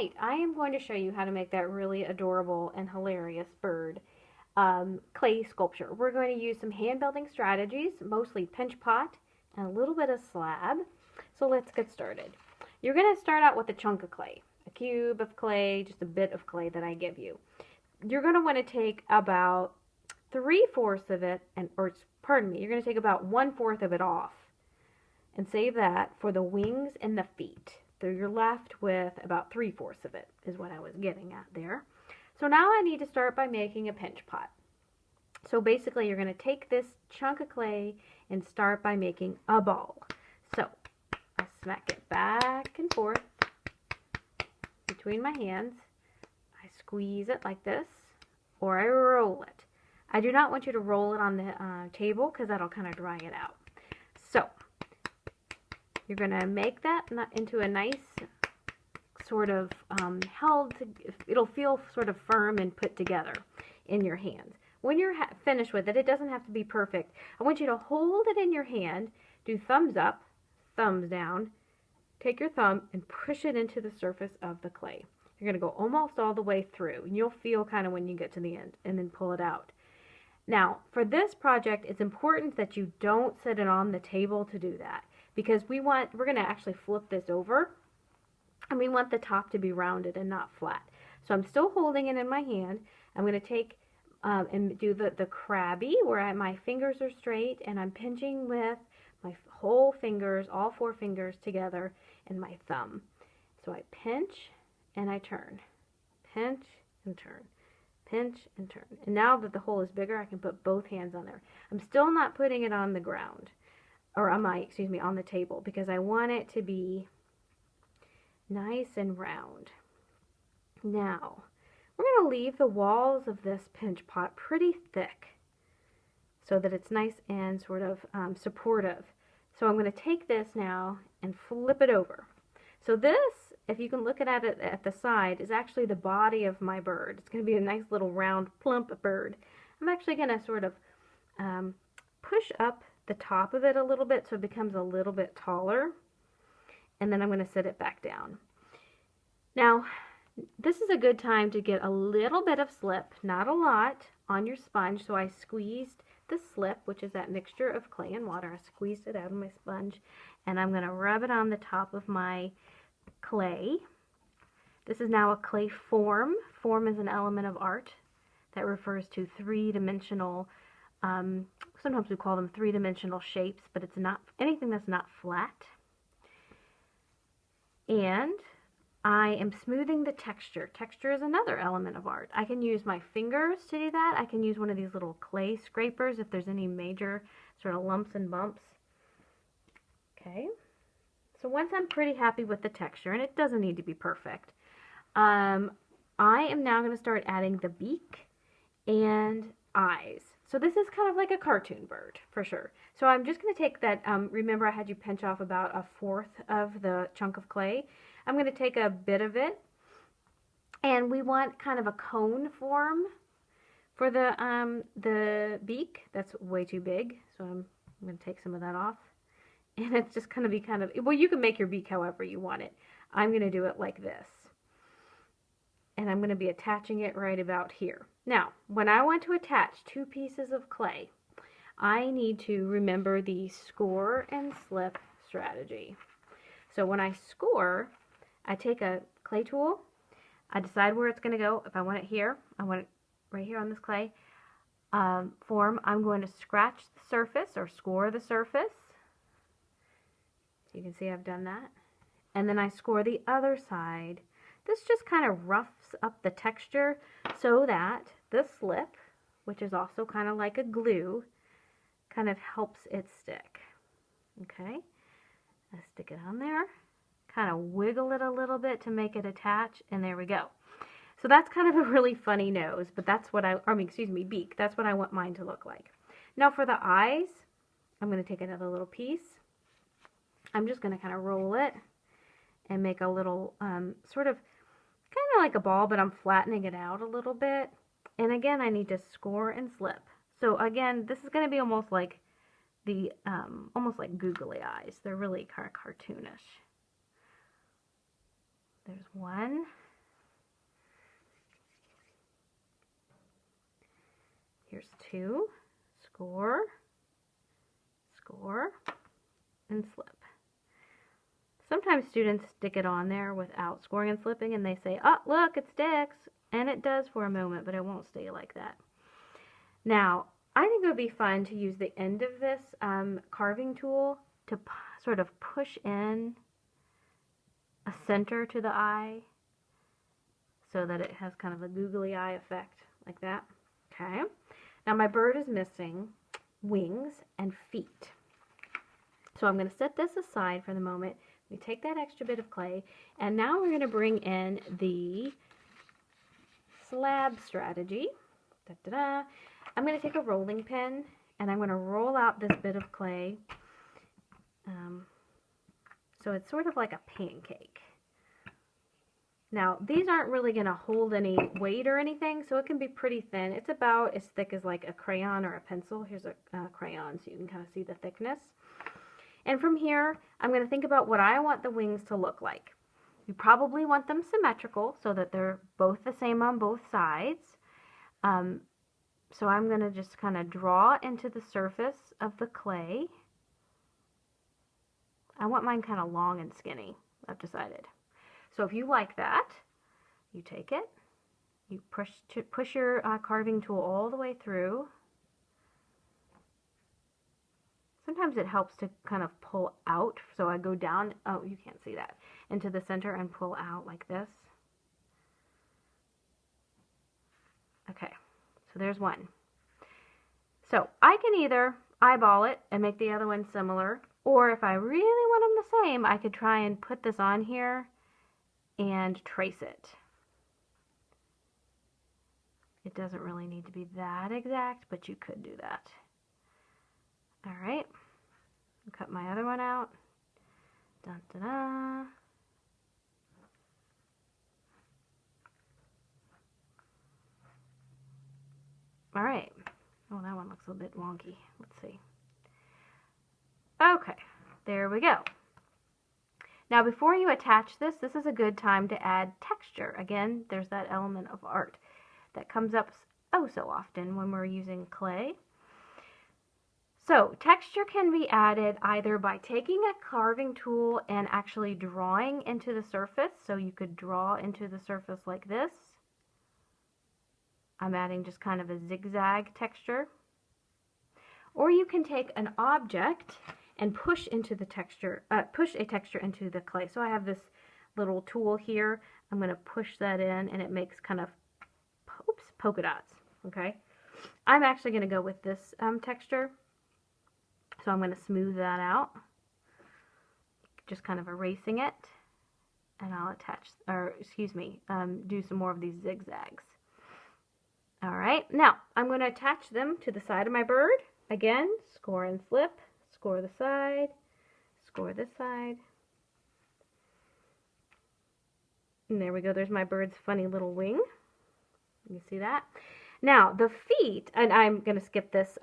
Alright, I am going to show you how to make that really adorable and hilarious bird clay sculpture. We're going to use some hand building strategies, mostly pinch pot and a little bit of slab. So let's get started. You're going to start out with a chunk of clay, a cube of clay, just a bit of clay that I give you. You're going to want to take about 3/4 of it, you're going to take about 1/4 of it off and save that for the wings and the feet. So you're left with about 3/4 of it is what I was getting at there. So now I need to start by making a pinch pot. So basically you're going to take this chunk of clay and start by making a ball. So I smack it back and forth between my hands. I squeeze it like this, or I roll it. I do not want you to roll it on the table because that'll kind of dry it out. So you're going to make that into a nice sort of it'll feel sort of firm and put together in your hands. When you're finished with it, it doesn't have to be perfect. I want you to hold it in your hand, do thumbs up, thumbs down, take your thumb and push it into the surface of the clay. You're going to go almost all the way through, and you'll feel kind of when you get to the end, and then pull it out. Now, for this project, it's important that you don't set it on the table to do that, because we're going to actually flip this over, and we want the top to be rounded and not flat. So I'm still holding it in my hand. I'm going to take and do the crabby where my fingers are straight, and I'm pinching with my whole fingers, all 4 fingers together, and my thumb. So I pinch and I turn, pinch and turn, pinch and turn. And now that the hole is bigger, I can put both hands on there. I'm still not putting it on the ground, or on the table, because I want it to be nice and round. Now, we're going to leave the walls of this pinch pot pretty thick so that it's nice and sort of supportive. So I'm going to take this now and flip it over. So this, if you can look at it at the side, is actually the body of my bird. It's going to be a nice little round, plump bird. I'm actually going to sort of push up the top of it a little bit so it becomes a little bit taller. And then I'm going to set it back down. Now, this is a good time to get a little bit of slip, not a lot, on your sponge. So I squeezed the slip, which is that mixture of clay and water. I squeezed it out of my sponge, and I'm going to rub it on the top of my clay. This is now a clay form. Form is an element of art that refers to three-dimensional, sometimes we call them three-dimensional shapes, but it's not anything that's not flat. And I am smoothing the texture. Texture is another element of art. I can use my fingers to do that. I can use one of these little clay scrapers if there's any major sort of lumps and bumps. Okay. So once I'm pretty happy with the texture, and it doesn't need to be perfect, I am now going to start adding the beak and eyes. So this is kind of like a cartoon bird, for sure. So I'm just going to take that, remember I had you pinch off about 1/4 of the chunk of clay. I'm going to take a bit of it, and we want kind of a cone form for the beak. That's way too big, so I'm going to take some of that off. And it's just going to be kind of, well, you can make your beak however you want it. I'm going to do it like this. And I'm going to be attaching it right about here. Now, when I want to attach 2 pieces of clay, I need to remember the score and slip strategy. So when I score, I take a clay tool, I decide where it's going to go. If I want it here, I want it right here on this clay form. I'm going to scratch the surface or score the surface. So you can see I've done that. And then I score the other side. This just kind of roughs up the texture so that the slip, which is also kind of like a glue, kind of helps it stick. Okay, I stick it on there, kind of wiggle it a little bit to make it attach, and there we go. So that's kind of a really funny nose, but that's what beak. That's what I want mine to look like. Now for the eyes, I'm going to take another little piece. I'm just going to kind of roll it and make a little sort of kind of like a ball, but I'm flattening it out a little bit. And again, I need to score and slip. So again, this is going to be almost like almost like googly eyes. They're really kind of cartoonish. There's one. Here's 2, score, score, and slip. Sometimes students stick it on there without scoring and slipping, and they say, oh, look, it sticks. And it does for a moment, but it won't stay like that. Now, I think it would be fun to use the end of this carving tool to sort of push in a center to the eye so that it has kind of a googly eye effect, like that. Okay. Now my bird is missing wings and feet. So I'm going to set this aside for the moment. We take that extra bit of clay, and now we're going to bring in the slab strategy. Da-da-da. I'm going to take a rolling pin, and I'm going to roll out this bit of clay. So it's sort of like a pancake. Now, these aren't really going to hold any weight or anything, so it can be pretty thin. It's about as thick as like a crayon or a pencil. Here's a crayon so you can kind of see the thickness. And from here, I'm going to think about what I want the wings to look like. You probably want them symmetrical so that they're both the same on both sides. So I'm going to just kind of draw into the surface of the clay. I want mine kind of long and skinny, I've decided. So if you like that, you take it, you push your carving tool all the way through. Sometimes it helps to kind of pull out, so I go down, oh, you can't see that, into the center and pull out like this. Okay, so there's one. So I can either eyeball it and make the other one similar, or if I really want them the same, I could try and put this on here and trace it. It doesn't really need to be that exact, but you could do that. All right, I'll cut my other one out. Dun, dun, dun. All right. Oh, that one looks a bit wonky. Let's see. Okay, there we go. Now, before you attach this, this is a good time to add texture. Again, there's that element of art that comes up oh so often when we're using clay. So, texture can be added either by taking a carving tool and actually drawing into the surface. So you could draw into the surface like this. I'm adding just kind of a zigzag texture. Or you can take an object and push into the texture, push a texture into the clay. So I have this little tool here. I'm going to push that in, and it makes kind of, oops, polka dots. Okay, I'm actually going to go with this texture. So I'm going to smooth that out, just kind of erasing it, and I'll attach, or excuse me, do some more of these zigzags. All right, now I'm going to attach them to the side of my bird. Again, score and slip, score the side, score this side. And there we go, there's my bird's funny little wing. You can see that. Now, the feet, and I'm going to skip this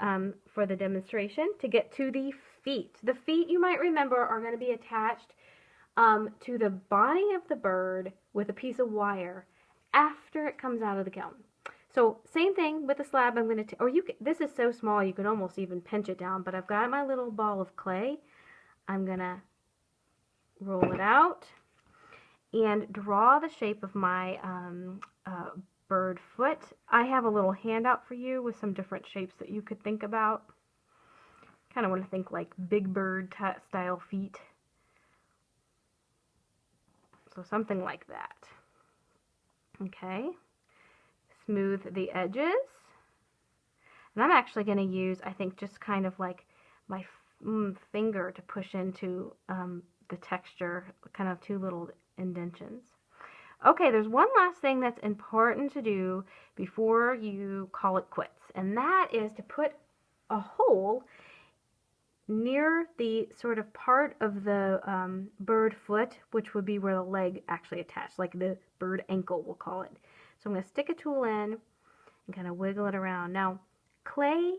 for the demonstration to get to the feet. The feet, you might remember, are going to be attached to the body of the bird with a piece of wire after it comes out of the kiln. So, same thing with the slab. I'm going to, or you can, this is so small you can almost even pinch it down, but I've got my little ball of clay. I'm going to roll it out and draw the shape of my bird foot. I have a little handout for you with some different shapes that you could think about. Kind of want to think like Big Bird style feet. So something like that. Okay. Smooth the edges. And I'm actually going to use, I think, just kind of like my finger to push into the texture, kind of two little indentions. Okay, there's one last thing that's important to do before you call it quits, and that is to put a hole near the sort of part of the bird foot, which would be where the leg actually attached, like the bird ankle, we'll call it. So I'm going to stick a tool in and kind of wiggle it around. Now, clay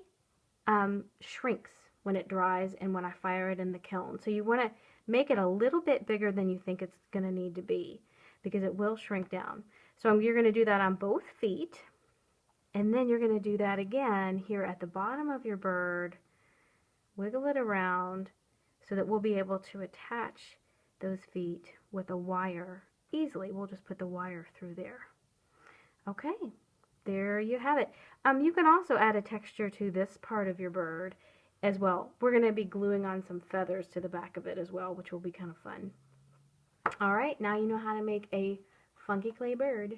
shrinks when it dries and when I fire it in the kiln, so you want to make it a little bit bigger than you think it's going to need to be, because it will shrink down. So you're going to do that on both feet. And then you're going to do that again here at the bottom of your bird. Wiggle it around so that we'll be able to attach those feet with a wire easily. We'll just put the wire through there. Okay, there you have it. You can also add a texture to this part of your bird as well. We're going to be gluing on some feathers to the back of it as well, which will be kind of fun. All right, now you know how to make a funky clay bird.